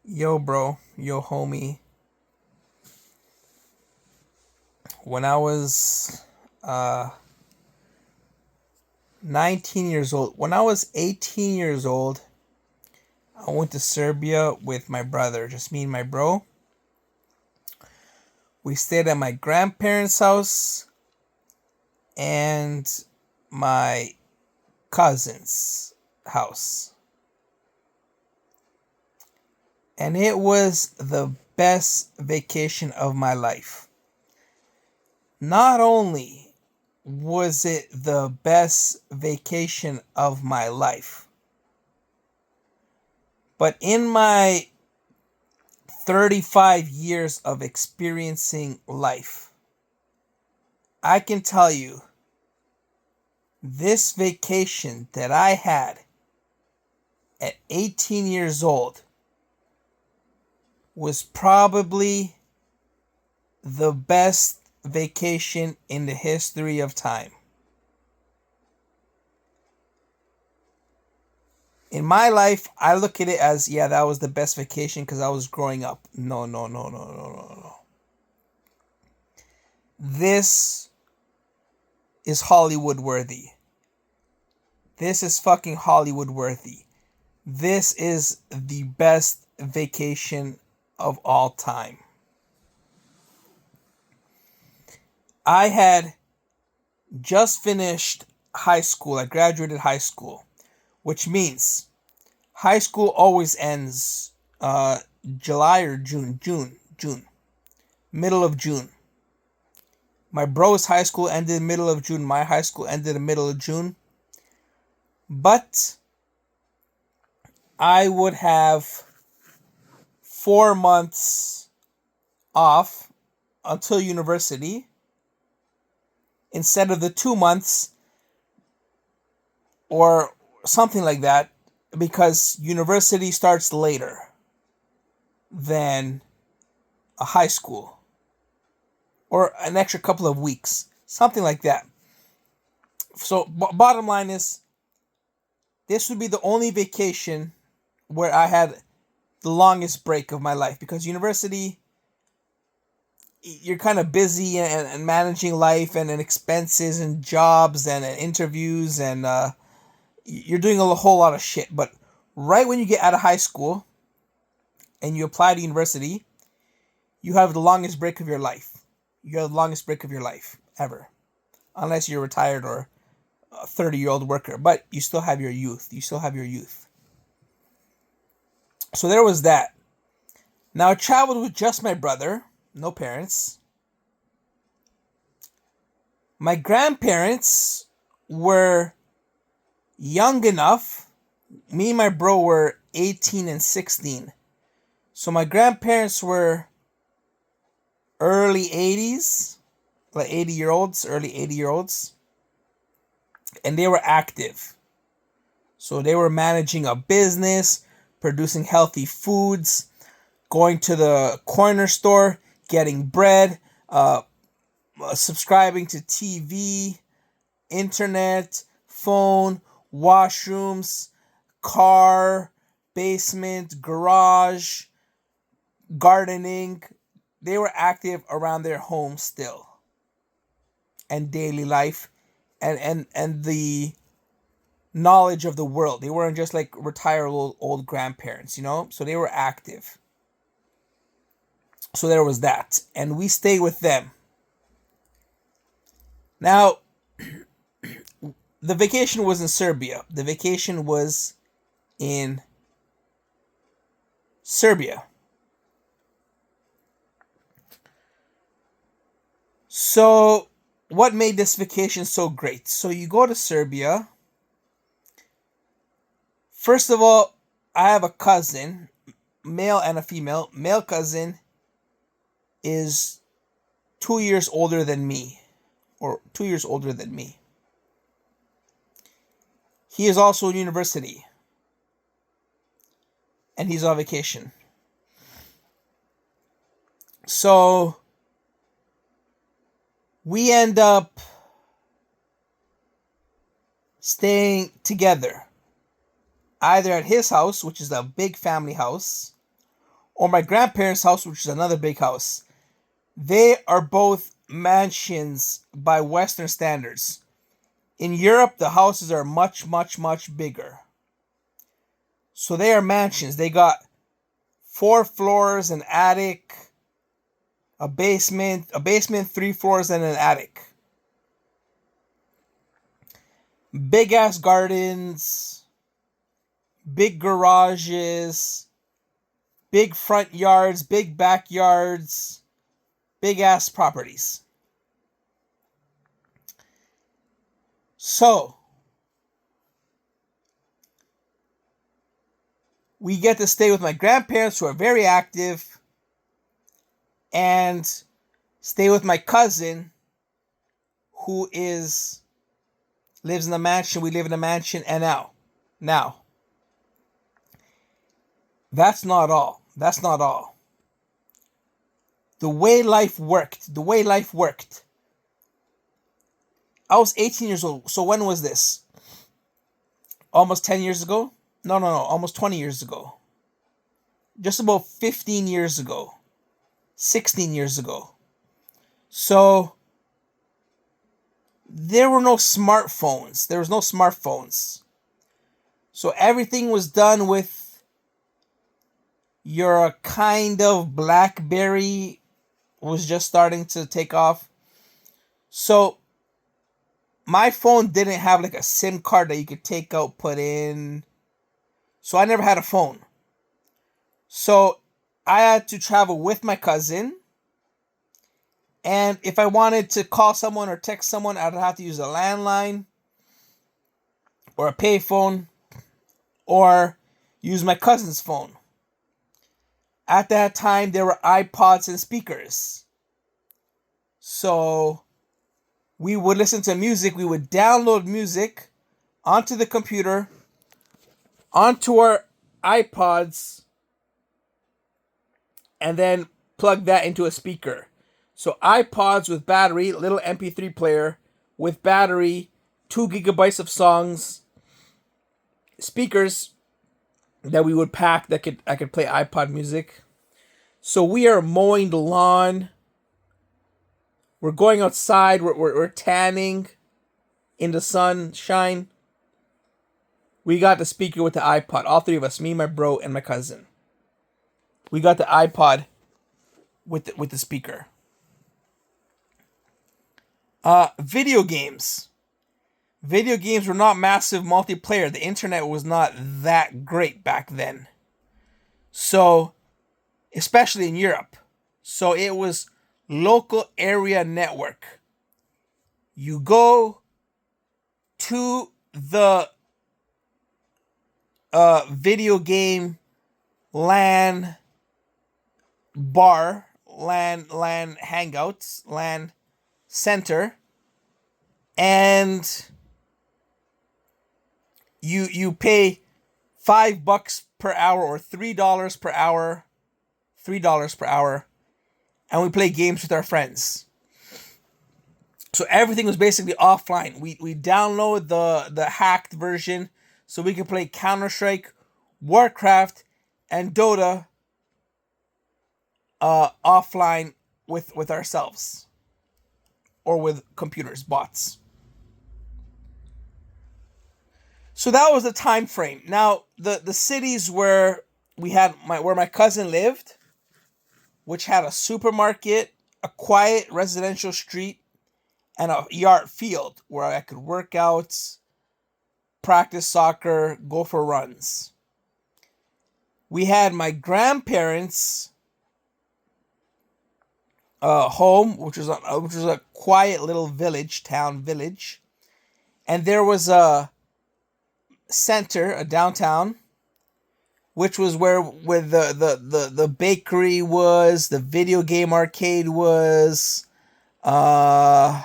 Yo, bro, yo, homie. When I was uh 19 years old, when I was 18 years old, I went to Serbia with my brother, just me and my bro. We stayed at my grandparents' house and my cousin's house. And it was the best vacation of my life. Not only was it the best vacation of my life, but in my 35 years of experiencing life, I can tell you this vacation that I had at 18 years old was probably the best vacation in the history of time. In my life, I look at it as, yeah, that was the best vacation because I was growing up. No, no, no, no, no, no, no. This is Hollywood worthy. This is fucking Hollywood worthy. This is the best vacation of all time. I had just finished high school. I graduated high school, which means high school always ends July or June. June. Middle of June. My bro's high school ended in the middle of June. My high school ended in the middle of June. But I would have 4 months off until university instead of the 2 months or something like that, because university starts later than a high school, or an extra couple of weeks, something like that. So, bottom line is, this would be the only vacation where I had the longest break of my life, because university, you're kind of busy and managing life and expenses and jobs and interviews and you're doing a whole lot of shit. But right when you get out of high school and you apply to university, you have the longest break of your life. You have the longest break of your life ever, unless you're retired or a 30-year-old worker. But you still have your youth. You still have your youth. So there was that. Now I traveled with just my brother, no parents. My grandparents were young enough. Me and my bro were 18 and 16. So my grandparents were early 80s, like 80-year-olds, early 80-year-olds. And they were active. So they were managing a business, producing healthy foods, going to the corner store, getting bread, subscribing to TV, internet, phone, washrooms, car, basement, garage, gardening. They were active around their home still, and daily life, and the knowledge of the world. They weren't just like retired old grandparents, you know? So they were active. So there was that. And we stayed with them. Now, the vacation was in Serbia. The vacation was in Serbia. So, what made this vacation so great? So, you go to Serbia. First of all, I have a cousin, male and a female. Male cousin is 2 years older than me, or 2 years older than me. He is also in university, and he's on vacation. So we end up staying together, either at his house, which is a big family house, or my grandparents' house, which is another big house. They are both mansions by Western standards. In Europe, the houses are much, much, much bigger. So they are mansions. They got 4 floors, an attic, a basement, 3 floors, and an attic. Big ass gardens, big garages, big front yards, big backyards, big ass properties. So, we get to stay with my grandparents who are very active and stay with my cousin who lives in a mansion. We live in a mansion. And now, that's not all. The way life worked. I was 18 years old. So when was this? Almost 10 years ago? No. Almost 20 years ago. Just about 15 years ago. 16 years ago. So there were no smartphones. So everything was done with your kind of BlackBerry was just starting to take off. So my phone didn't have like a SIM card that you could take out, put in. So I never had a phone. So I had to travel with my cousin. And if I wanted to call someone or text someone, I'd have to use a landline or a payphone or use my cousin's phone. At that time, there were iPods and speakers. So we would listen to music. We would download music onto the computer, onto our iPods, and then plug that into a speaker. So iPods with battery, little MP3 player with battery, 2 gigabytes of songs, speakers that we would pack that I could play iPod music. So we are mowing the lawn. We're going outside. We're tanning in the sunshine. We got the speaker with the iPod. All three of us, me, my bro, and my cousin. We got the iPod with the speaker. Video games. Video games were not massive multiplayer. The internet was not that great back then. So, especially in Europe. So it was local area network. You go to the video game LAN bar, LAN hangouts, LAN center, and you pay $5 per hour or $3 per hour, and we play games with our friends. So everything was basically offline. We download the hacked version so we could play Counter-Strike, Warcraft, and Dota offline with ourselves. Or with computers, bots. So that was the time frame. Now, the cities where my cousin lived, which had a supermarket, a quiet residential street, and a yard field where I could work out, practice soccer, go for runs. We had my grandparents' home, which was a quiet little town village, and there was a center, a downtown, which was where the bakery was, the video game arcade was, the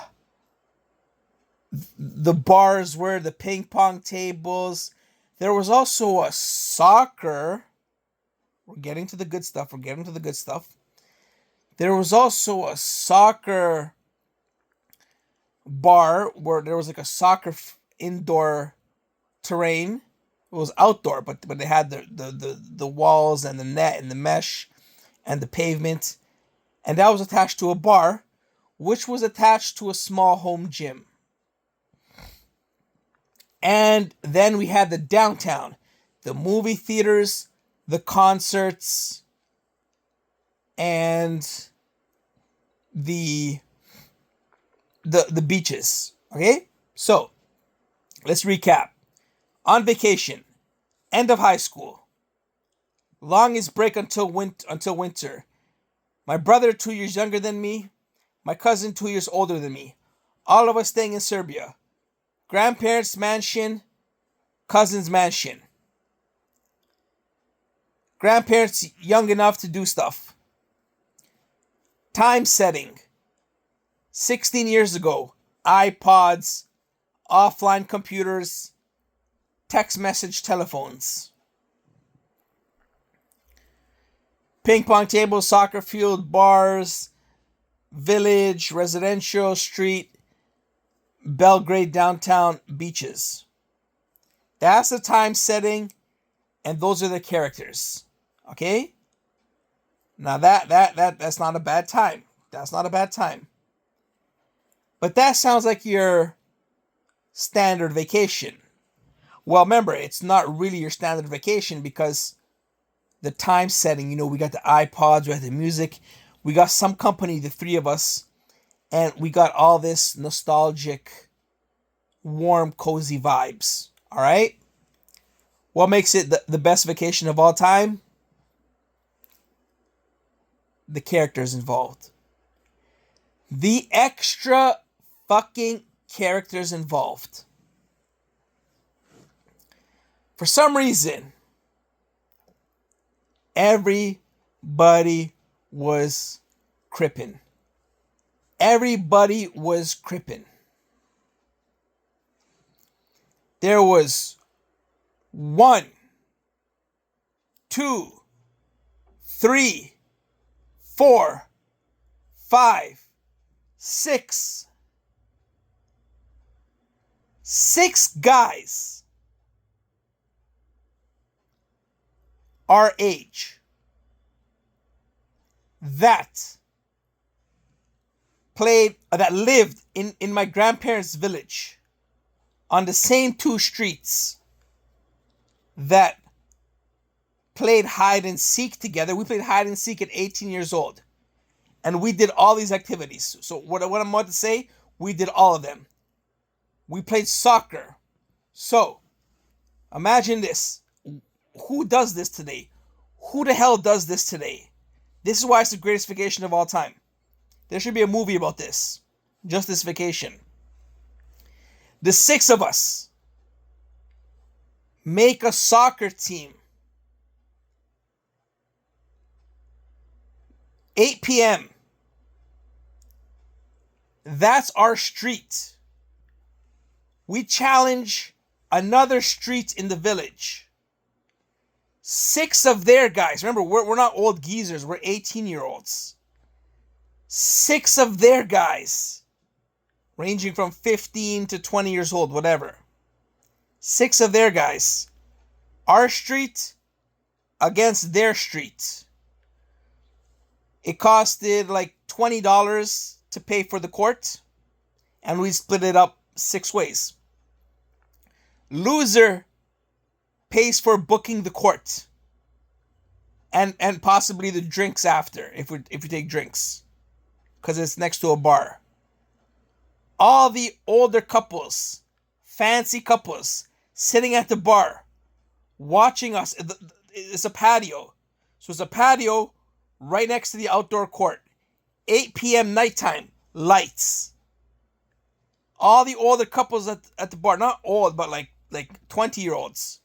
bars were, the ping pong tables. There was also a soccer. We're getting to the good stuff. There was also a soccer bar where there was like a soccer indoor terrain. It was outdoor, but they had the walls and the net and the mesh. and the pavement, and that was attached to a bar, which was attached to a small home gym. And then we had the downtown, the movie theaters, the concerts, and the beaches. Okay? So, let's recap. On vacation, end of high school, longest break until winter. My brother 2 years younger than me, my cousin 2 years older than me. All of us staying in Serbia. Grandparents' mansion, cousin's mansion. Grandparents young enough to do stuff. Time setting. 16 years ago, iPods, offline computers, text message telephones. Ping pong tables, soccer field, bars, village, residential, street, Belgrade downtown, beaches. That's the time setting, and those are the characters. Okay? Now that's not a bad time. That's not a bad time. But that sounds like your standard vacation. Well, remember, it's not really your standard vacation because the time setting, we got the iPods, we got the music, we got some company, the three of us, and we got all this nostalgic, warm, cozy vibes. All right? What makes it the best vacation of all time? The characters involved. The extra fucking characters involved. For some reason, everybody was crippin'. Everybody was crippin'. There was 1, 2, 3, 4, 5, 6. 6 guys our age that lived in my grandparents' village on the same 2 streets that played hide and seek together. We played hide and seek at 18 years old. And we did all these activities. So what I'm about to say, we did all of them. We played soccer. So, imagine this. Who does this today? Who the hell does this today? This is why it's the greatest vacation of all time. There should be a movie about this. Just this vacation. The 6 of us make a soccer team. 8 p.m. That's our street. We challenge another street in the village. 6 of their guys. Remember, we're not old geezers. We're 18-year-olds. 6 of their guys, ranging from 15 to 20 years old, whatever. 6 of their guys. Our street against their street. It costed like $20 to pay for the court, and we split it up 6 ways. Loser pays for booking the court and possibly the drinks after, if we take drinks, because it's next to a bar. All the older couples, fancy couples, sitting at the bar, watching us. It's a patio. So it's a patio right next to the outdoor court. 8 p.m. nighttime, lights. All the older couples at the bar, not old, but like 20-year-olds,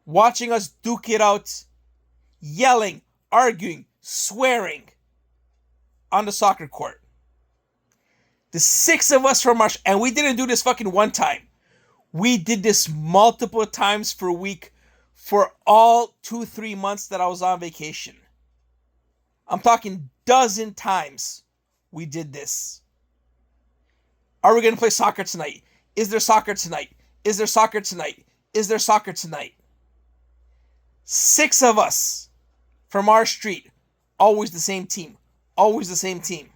watching us duke it out, yelling, arguing, swearing on the soccer court. The 6 of us from our... And we didn't do this fucking one time. We did this multiple times per week for all 2-3 months that I was on vacation. I'm talking dozen times we did this. Are we going to play soccer tonight? Is there soccer tonight? Is there soccer tonight? Is there soccer tonight? 6 of us from our street always the same team. Always the same team.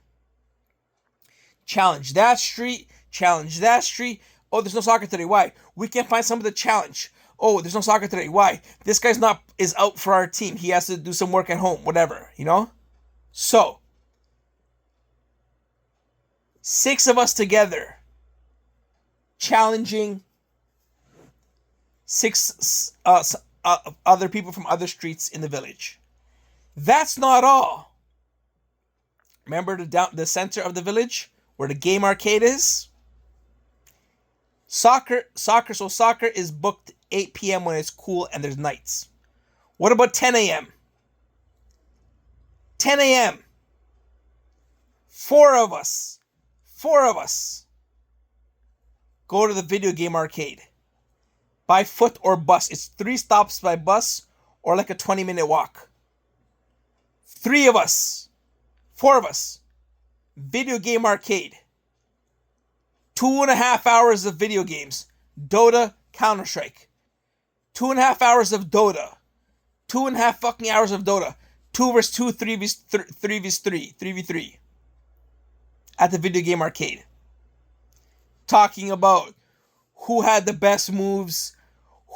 Challenge that street. Challenge that street. Oh, there's no soccer today. Why? We can't find somebody to challenge. Oh, there's no soccer today. Why? This guy's is out for our team. He has to do some work at home. Whatever, you know? So, 6 of us together challenging 6 other people from other streets in the village. That's not all. Remember the center of the village where the game arcade is? Soccer is booked 8 p.m. when it's cool and there's nights. What about 10 a.m.? 10 a.m. 4 of us go to the video game arcade. By foot or bus. It's 3 stops by bus or like a 20-minute walk. 4 of us. Video game arcade. 2.5 hours of video games. Dota, Counter-Strike. 2.5 hours of Dota. 2.5 fucking hours of Dota. 2 vs 2, 3 vs 3, 3v3. At the video game arcade. Talking about who had the best moves,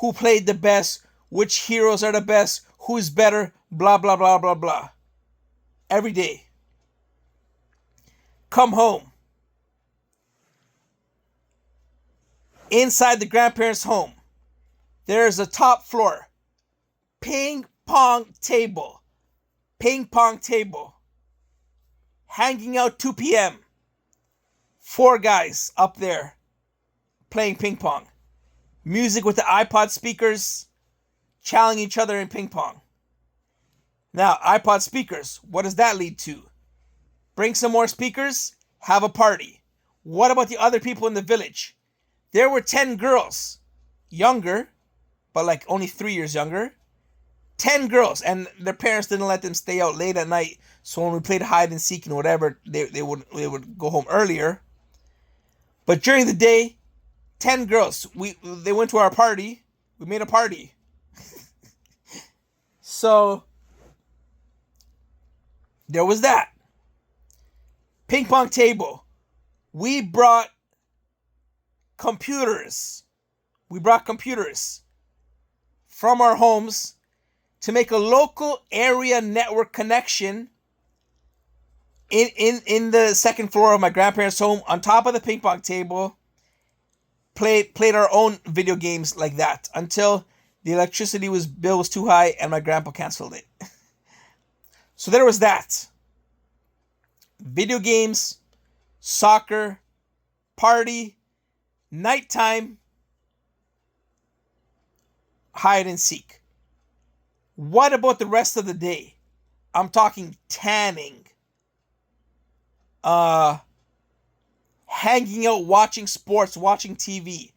who played the best, which heroes are the best, who's better, blah, blah, blah, blah, blah. Every day. Come home. Inside the grandparents' home, there's a top floor. Ping pong table. Hanging out 2 p.m. 4 guys up there playing ping pong. Music with the iPod speakers, challenging each other in ping pong. Now, iPod speakers, what does that lead to? Bring some more speakers, have a party. What about the other people in the village? There were 10 girls, younger, but like only 3 years younger. 10 girls, and their parents didn't let them stay out late at night. So when we played hide and seek and whatever, they would go home earlier. But during the day, 10 girls. They went to our party. We made a party. So there was that. Ping pong table. We brought computers. From our homes to make a local area network connection in the second floor of my grandparents' home on top of the ping pong table. Played our own video games like that until the electricity bill was too high and my grandpa canceled it. So there was that. Video games, soccer, party, nighttime, hide and seek. What about the rest of the day? I'm talking tanning. Hanging out, watching sports, watching TV.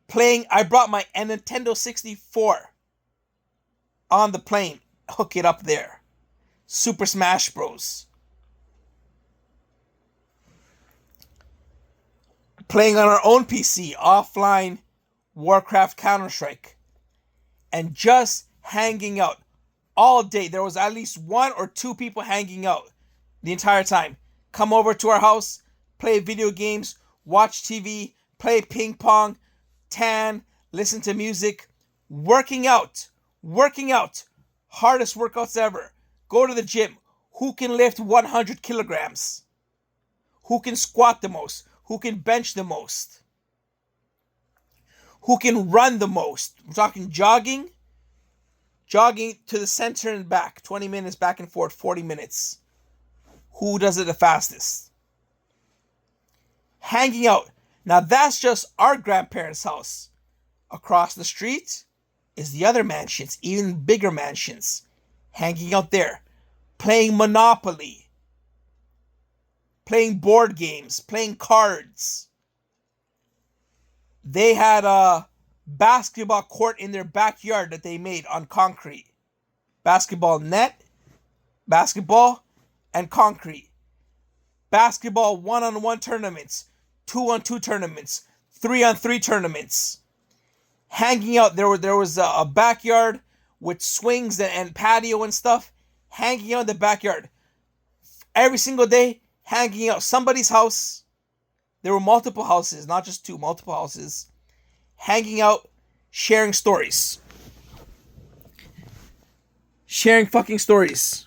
Playing, I brought my Nintendo 64 on the plane. Hook it up there. Super Smash Bros. Playing on our own PC, offline, Warcraft, Counter-Strike. And just hanging out all day. There was at least 1 or 2 people hanging out the entire time. Come over to our house, play video games, watch TV, play ping pong, tan, listen to music, working out, hardest workouts ever. Go to the gym. Who can lift 100 kilograms? Who can squat the most? Who can bench the most? Who can run the most? We're talking jogging to the center and back, 20 minutes back and forth, 40 minutes. Who does it the fastest? Hanging out. Now that's just our grandparents' house. Across the street is the other mansions, even bigger mansions. Hanging out there. Playing Monopoly. Playing board games. Playing cards. They had a basketball court in their backyard that they made on concrete. Basketball net, basketball, and concrete. Basketball 1-on-1 tournaments, 2-on-2 tournaments, 3-on-3 tournaments. Hanging out, there was a backyard with swings and patio and stuff. hanging out in the backyard. Every single day, hanging out somebody's house. There were multiple houses, not just two, multiple houses. Hanging out, sharing stories. Sharing fucking stories.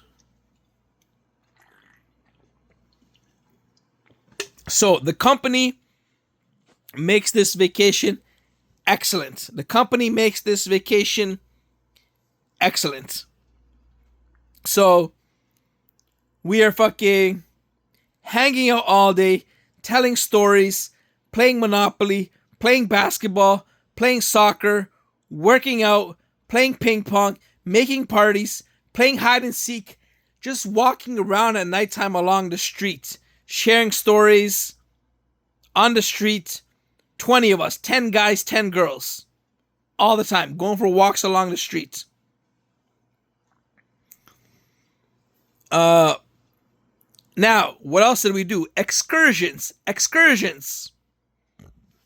So the company makes this vacation excellent. The company makes this vacation excellent. So we are fucking hanging out all day, telling stories, playing Monopoly, playing basketball, playing soccer, working out, playing ping pong, making parties, playing hide and seek, just walking around at nighttime along the street, sharing stories on the street. 20 of us, 10 guys, 10 girls, all the time, going for walks along the street. Now, what else did we do? Excursions.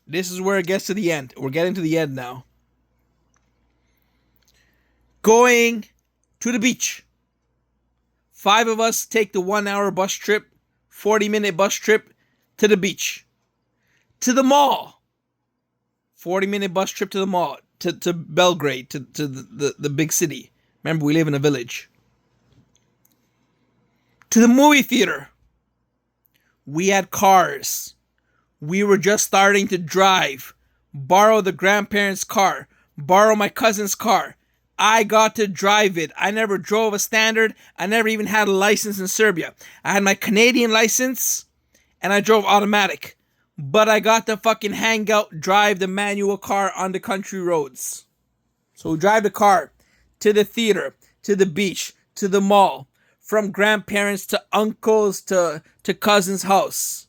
This is where it gets to the end. We're getting to the end now. Going to the beach. 5 of us take the 1-hour bus trip, 40-minute bus trip to the beach. To the mall. 40-minute bus trip to the mall. To Belgrade, to the big city. Remember, we live in a village. To the movie theater. We had cars. We were just starting to drive. Borrow the grandparents' car. Borrow my cousin's car. I got to drive it. I never drove a standard. I never even had a license in Serbia. I had my Canadian license and I drove automatic. But I got to fucking hang out, drive the manual car on the country roads. So we drive the car to the theater, to the beach, to the mall, from grandparents to uncles to cousin's house,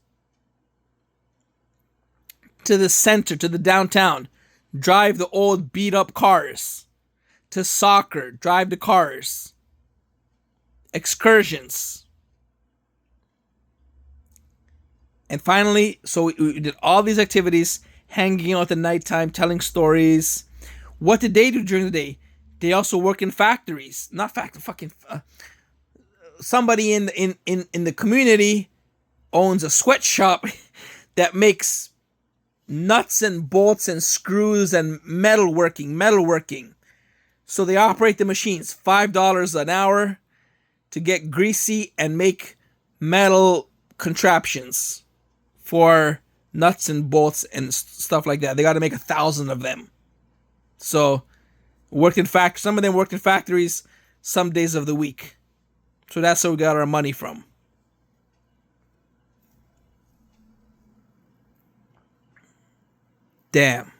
to the center, to the downtown. Drive the old beat up cars. To soccer, drive the cars. Excursions. And finally, so we did all these activities, hanging out at nighttime, telling stories. What did they do during the day? They also work in factories. Not somebody in the community owns a sweatshop that makes nuts and bolts and screws and metalworking. So they operate the machines, $5 an hour to get greasy and make metal contraptions for nuts and bolts and stuff like that. They got to make 1,000 of them. So some of them worked in factories some days of the week. So that's where we got our money from. Damn.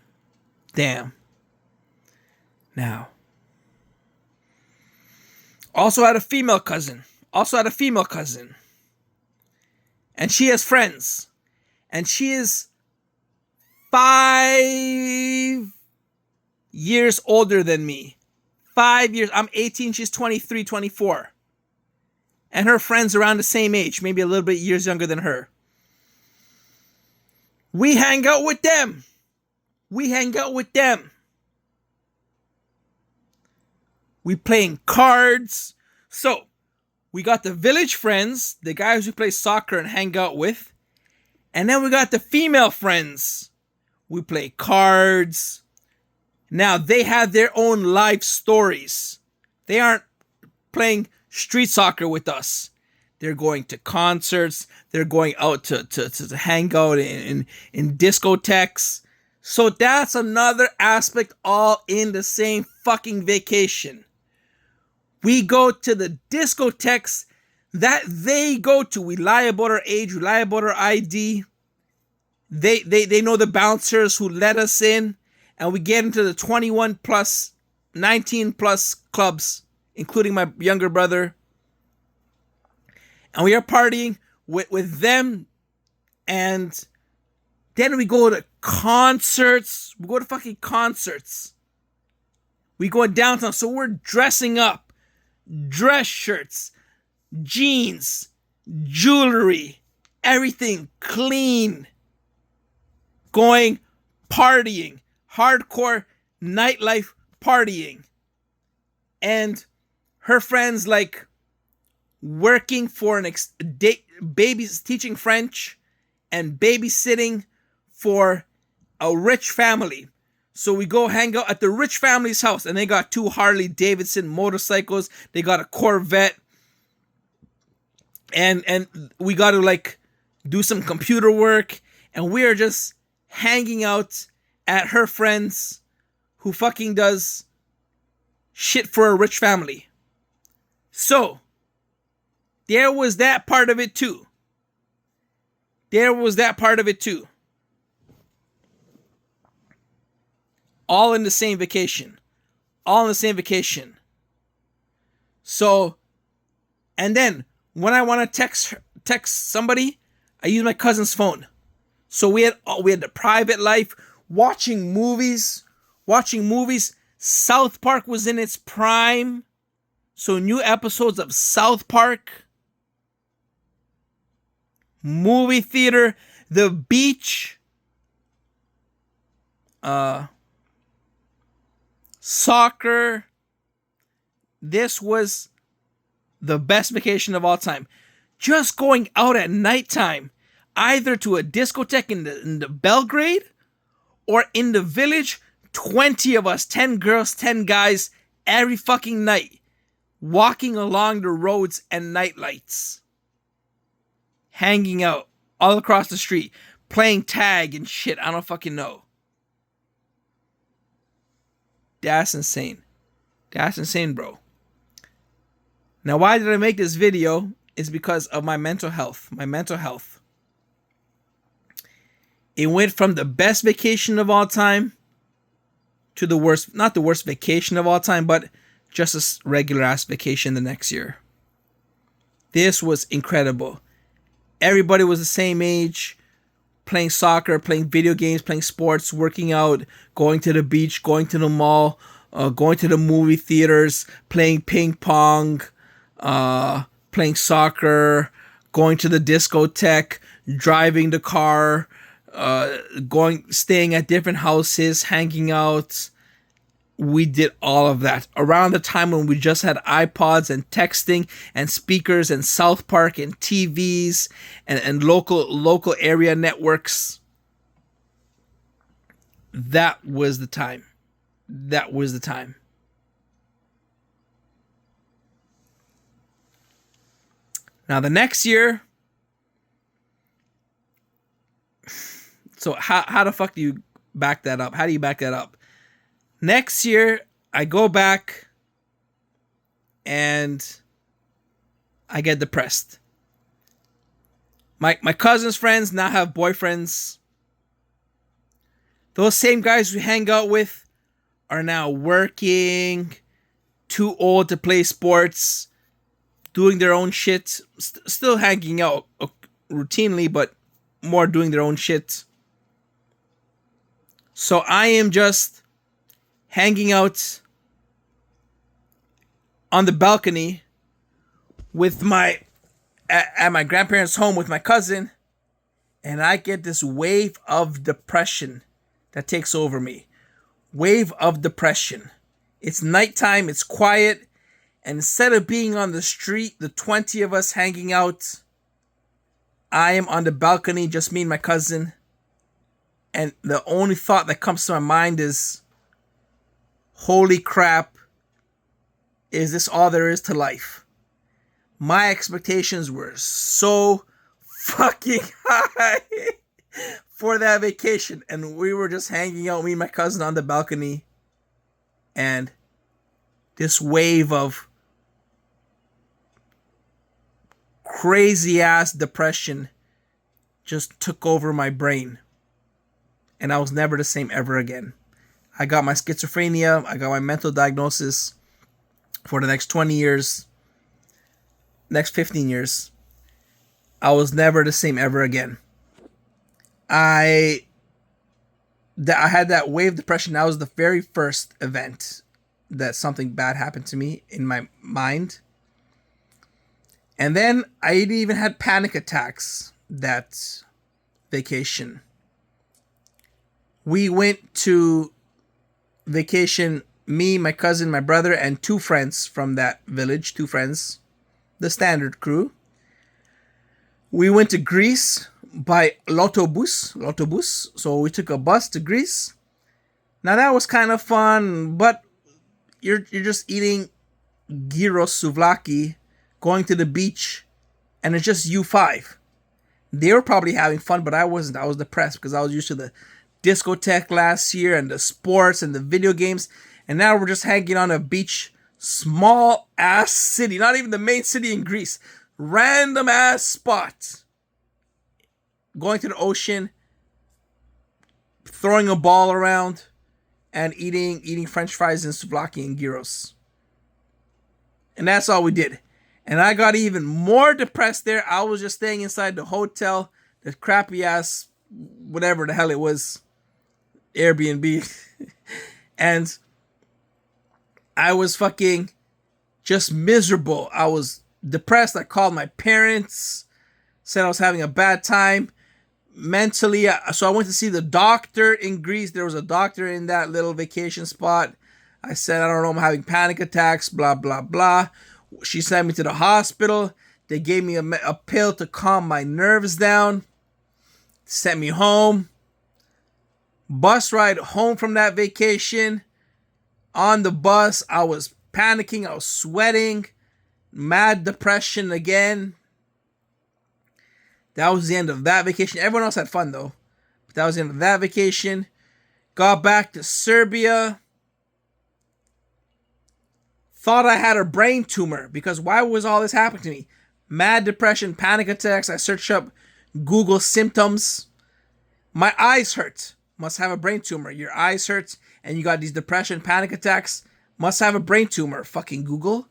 Now. Also had a female cousin. And she has friends. And she is 5 years older than me. 5 years. I'm 18. She's 23, 24. And her friends around the same age. Maybe a little bit years younger than her. We hang out with them. We playing cards. So, we got the village friends, the guys who play soccer and hang out with. And then we got the female friends. We play cards. Now, they have their own life stories. They aren't playing street soccer with us. They're going to concerts. They're going out to hang out in discotheques. So that's another aspect all in the same fucking vacation. We go to the discotheques that they go to. We lie about our age. We lie about our ID. They know the bouncers who let us in. And we get into the 21 plus, 19 plus clubs, including my younger brother. And we are partying with them. And then we go to concerts. We go to fucking concerts. We go downtown. So we're dressing up. Dress shirts, jeans, jewelry, everything clean. Going partying. Hardcore nightlife partying. And her friends like working for babies, teaching French and babysitting for a rich family. So we go hang out at the rich family's house, and they got 2 Harley Davidson motorcycles. They got a Corvette, and we got to like do some computer work, and we are just hanging out at her friend's, who fucking does shit for a rich family. So there was that part of it too. All in the same vacation. So, and then when I want to text somebody, I use my cousin's phone. So we had the private life, watching movies. South Park was in its prime. So new episodes of South Park. Movie theater, the beach, soccer. This was the best vacation of all time. Just going out at nighttime, either to a discotheque in the Belgrade or in the village. 20 of us, 10 girls, 10 guys, every fucking night, walking along the roads and night lights, hanging out all across the street, playing tag and shit. I don't fucking know. That's insane. That's insane, bro. Now, why did I make this video? It's because of my mental health. It went from the best vacation of all time to the worst, not the worst vacation of all time, but just a regular ass vacation the next year. This was incredible. Everybody was the same age, playing soccer, playing video games, playing sports, working out, going to the beach, going to the mall, going to the movie theaters, playing ping pong, playing soccer, going to the discotheque, driving the car, staying at different houses, hanging out. We did all of that around the time when we just had iPods and texting and speakers and South Park and TVs and local area networks. That was the time. Now the next year, so how the fuck do you back that up? How do you back that up? Next year, I go back and I get depressed. My cousin's friends now have boyfriends. Those same guys we hang out with are now working, too old to play sports, doing their own shit, still hanging out routinely, but more doing their own shit. So I am just hanging out on the balcony with at my grandparents' home with my cousin, and I get this wave of depression that takes over me. Wave of depression. It's nighttime, it's quiet, and instead of being on the street, the 20 of us hanging out, I am on the balcony, just me and my cousin, and the only thought that comes to my mind is, holy crap, is this all there is to life? My expectations were so fucking high for that vacation. And we were just hanging out, me and my cousin on the balcony. And this wave of crazy ass depression just took over my brain. And I was never the same ever again. I got my schizophrenia. I got my mental diagnosis for the next 20 years. Next 15 years. I was never the same ever again. I had that wave depression. That was the very first event that something bad happened to me in my mind. And then I even had panic attacks that vacation. We went to vacation, me, my cousin, my brother, and 2 friends from that village. 2 friends. the standard crew. We went to Greece by Lotobus. So we took a bus to Greece. Now that was kind of fun, but you're just eating gyros souvlaki, going to the beach, and it's just you five. They were probably having fun, but I wasn't. I was depressed because I was used to the discotheque last year and the sports and the video games, and now we're just hanging on a beach, small ass city, not even the main city in Greece, random ass spot. Going to the ocean, throwing a ball around, and eating French fries and souvlaki and gyros. And that's all we did. And I got even more depressed there. I was just staying inside the hotel, the crappy ass, whatever the hell it was, Airbnb. And I was fucking just miserable. I was depressed. I called my parents, said I was having a bad time mentally. So I went to see the doctor in Greece. There was a doctor in that little vacation spot. I said, I don't know, I'm having panic attacks, blah, blah, blah. She sent me to the hospital. They gave me a pill to calm my nerves down. Sent me home. Bus ride home from that vacation. On the bus, I was panicking. I was sweating. Mad depression again. That was the end of that vacation. Everyone else had fun though. But that was the end of that vacation. Got back to Serbia. Thought I had a brain tumor because why was all this happening to me? Mad depression, panic attacks. I searched up Google symptoms. My eyes hurt. Must have a brain tumor. Your eyes hurt and you got these depression, panic attacks. Must have a brain tumor. Fucking Google.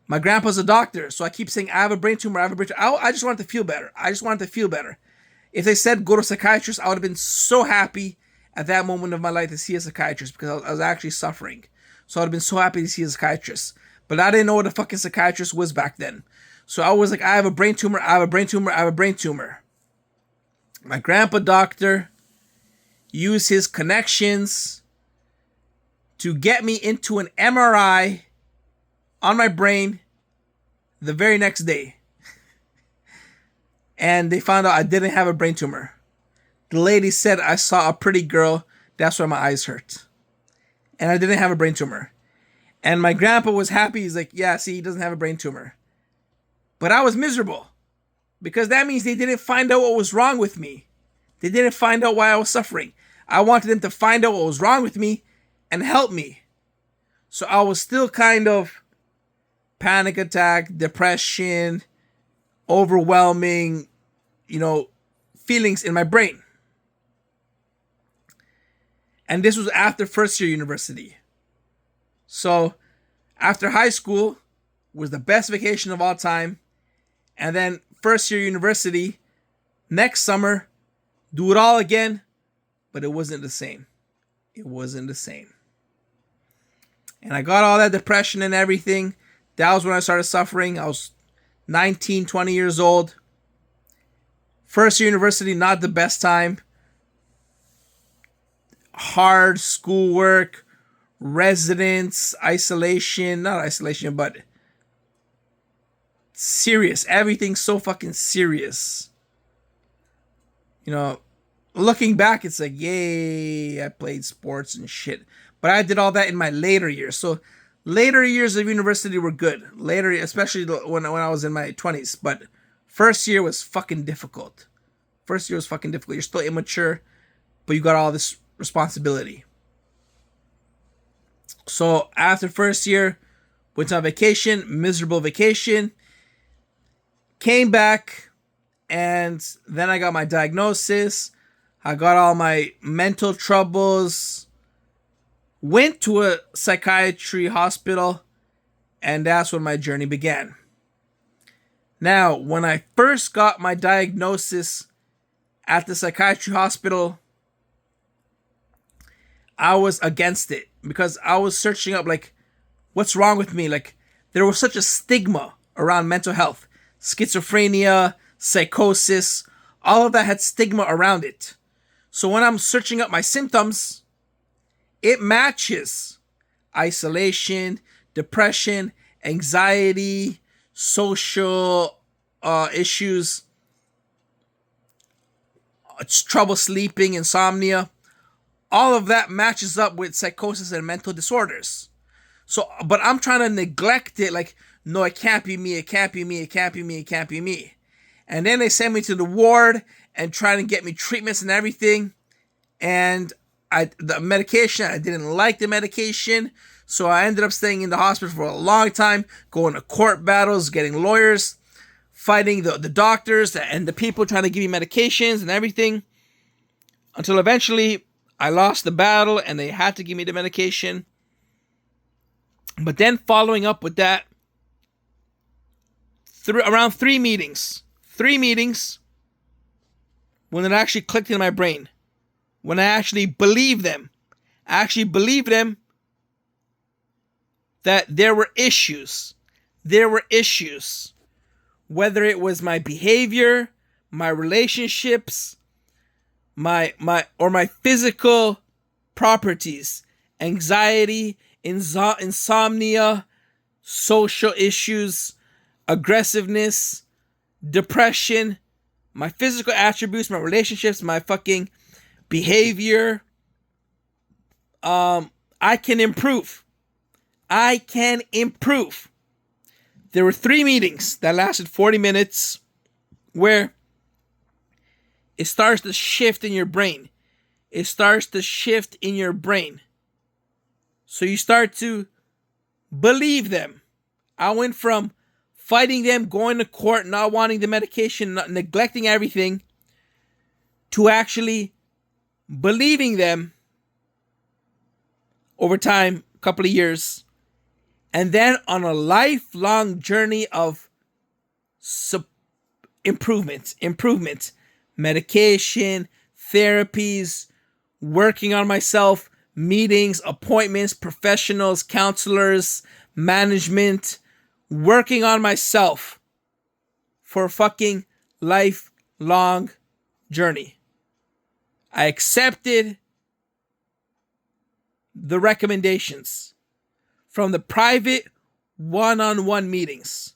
My grandpa's a doctor, so I keep saying, I have a brain tumor, I have a brain tumor. I just wanted to feel better. I just wanted to feel better. If they said go to a psychiatrist, I would have been so happy at that moment of my life to see a psychiatrist because I was actually suffering. So I would have been so happy to see a psychiatrist. But I didn't know what a fucking psychiatrist was back then. So I was like, I have a brain tumor, I have a brain tumor, I have a brain tumor. My grandpa doctor used his connections to get me into an MRI on my brain the very next day. And they found out I didn't have a brain tumor. The lady said I saw a pretty girl, that's why my eyes hurt. And I didn't have a brain tumor. And my grandpa was happy. He's like, yeah, see, he doesn't have a brain tumor. But I was miserable. Because that means they didn't find out what was wrong with me. They didn't find out why I was suffering. I wanted them to find out what was wrong with me and help me. So I was still kind of panic attack, depression, overwhelming, feelings in my brain. And this was after first year university. So after high school was the best vacation of all time. And then first year university, next summer, do it all again. But it wasn't the same. It wasn't the same. And I got all that depression and everything. That was when I started suffering. I was 19, 20 years old. First year university, not the best time. Hard schoolwork, residence, isolation. Not isolation, but serious. Everything's so fucking serious. Looking back, it's like, yay, I played sports and shit. But I did all that in my later years. So later years of university were good. Later, especially when I was in my 20s. But first year was fucking difficult. You're still immature, but you got all this responsibility. So after first year, went on vacation, miserable vacation. Came back, and then I got my diagnosis. I got all my mental troubles. Went to a psychiatry hospital, and that's when my journey began. Now, when I first got my diagnosis at the psychiatry hospital, I was against it because I was searching up, what's wrong with me? There was such a stigma around mental health. Schizophrenia, psychosis, all of that had stigma around it. So when I'm searching up my symptoms, it matches isolation, depression, anxiety, social issues, trouble sleeping, insomnia. All of that matches up with psychosis and mental disorders. So, but I'm trying to neglect it. Like, no, it can't be me. It can't be me. It can't be me. It can't be me. And then they send me to the ward and trying to get me treatments and everything. And the medication, I didn't like the medication. So I ended up staying in the hospital for a long time, going to court battles, getting lawyers, fighting the doctors and the people trying to give me medications and everything. Until eventually I lost the battle and they had to give me the medication. But then following up with that, around three meetings, when it actually clicked in my brain, when I actually believed them, that there were issues, whether it was my behavior, my relationships, my physical properties, anxiety, insomnia, social issues, aggressiveness, depression, my physical attributes, my relationships, my fucking behavior. I can improve. There were 3 meetings that lasted 40 minutes where it starts to shift in your brain. So you start to believe them. I went from fighting them, going to court, not wanting the medication, neglecting everything, to actually believing them over time, a couple of years, and then on a lifelong journey of improvement, medication, therapies, working on myself, meetings, appointments, professionals, counselors, management, working on myself for a fucking lifelong journey. I accepted the recommendations from the private one-on-one meetings.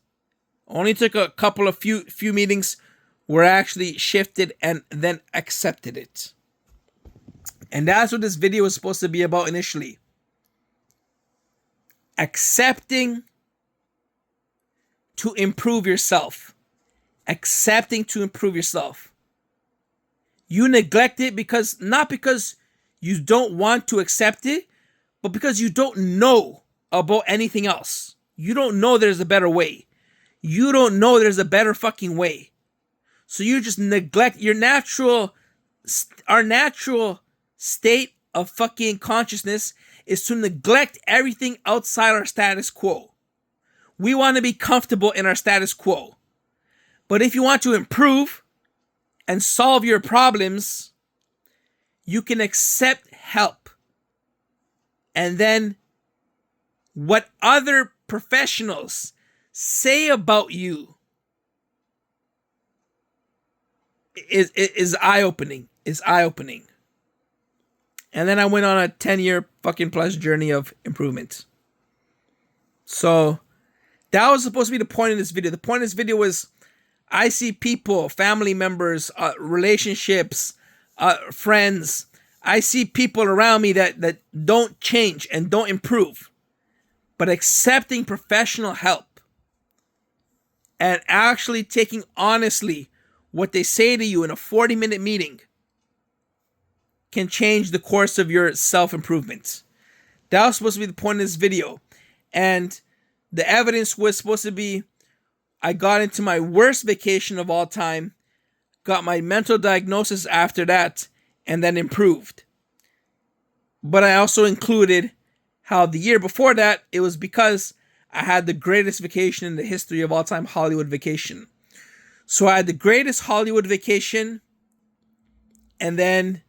Only took a couple of few meetings where I actually shifted and then accepted it. And that's what this video was supposed to be about initially. Accepting to improve yourself. You neglect it not because you don't want to accept it, but because you don't know about anything else. You don't know there's a better way. You don't know there's a better fucking way. So you just neglect our natural state of fucking consciousness is to neglect everything outside our status quo. We want to be comfortable in our status quo. But if you want to improve and solve your problems, you can accept help. And then what other professionals say about you is eye-opening. And then I went on a 10-year fucking plus journey of improvement. So that was supposed to be the point of this video. The point of this video was I see people, family members, relationships, friends. I see people around me that don't change and don't improve. But accepting professional help and actually taking honestly what they say to you in a 40-minute meeting can change the course of your self-improvement. That was supposed to be the point of this video. And the evidence was supposed to be I got into my worst vacation of all time, got my mental diagnosis after that, and then improved. But I also included how the year before that, it was because I had the greatest vacation in the history of all time, Hollywood vacation. So I had the greatest Hollywood vacation, and then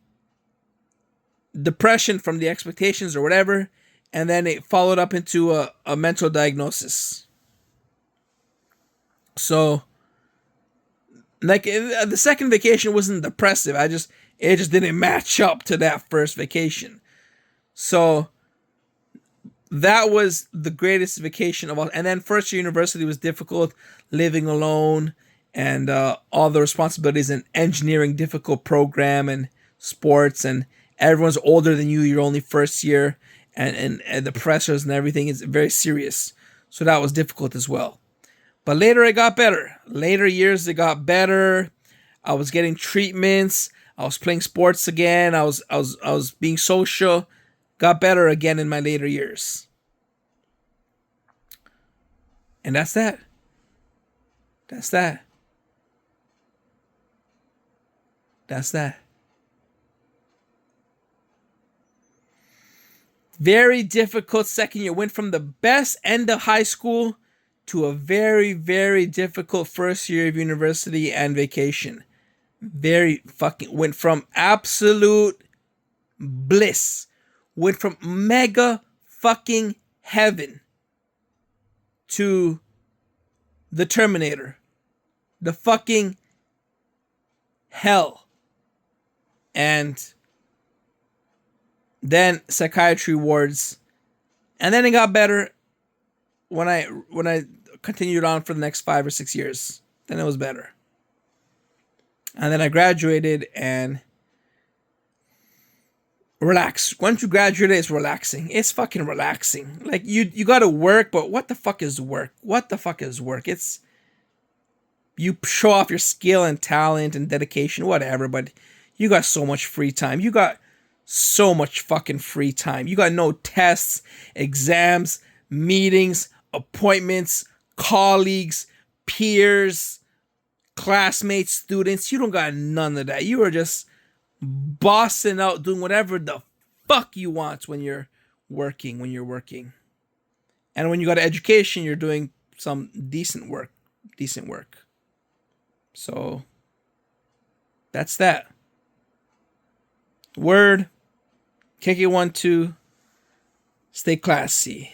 depression from the expectations or whatever, and then it followed up into a mental diagnosis. So, like, the second vacation wasn't depressive. It just didn't match up to that first vacation. So, that was the greatest vacation of all. And then first year university was difficult, living alone, and all the responsibilities in engineering, difficult program and sports, and everyone's older than you. You're only first year, and the pressures and everything is very serious. So that was difficult as well. But later it got better. Later years it got better. I was getting treatments. I was playing sports again. I was being social. Got better again in my later years. And that's that. That's that. That's that. Very difficult second year. Went from the best end of high school to a very, very difficult first year of university and vacation. Very fucking went from absolute bliss. Went from mega fucking heaven to the Terminator. The fucking hell. And then psychiatry wards. And then it got better when I continued on for the next 5 or 6 years. Then it was better. And then I graduated and relax. Once you graduate, it's relaxing. It's fucking relaxing. Like you gotta work, but what the fuck is work? What the fuck is work? It's you show off your skill and talent and dedication, whatever, but you got so much free time. You got so much fucking free time. You got no tests, exams, meetings, appointments, colleagues, peers, classmates, students. You don't got none of that. You are just bossing out, doing whatever the fuck you want when you're working. And when you got an education, you're doing some decent work. So that's that. Word. KK12. Stay classy.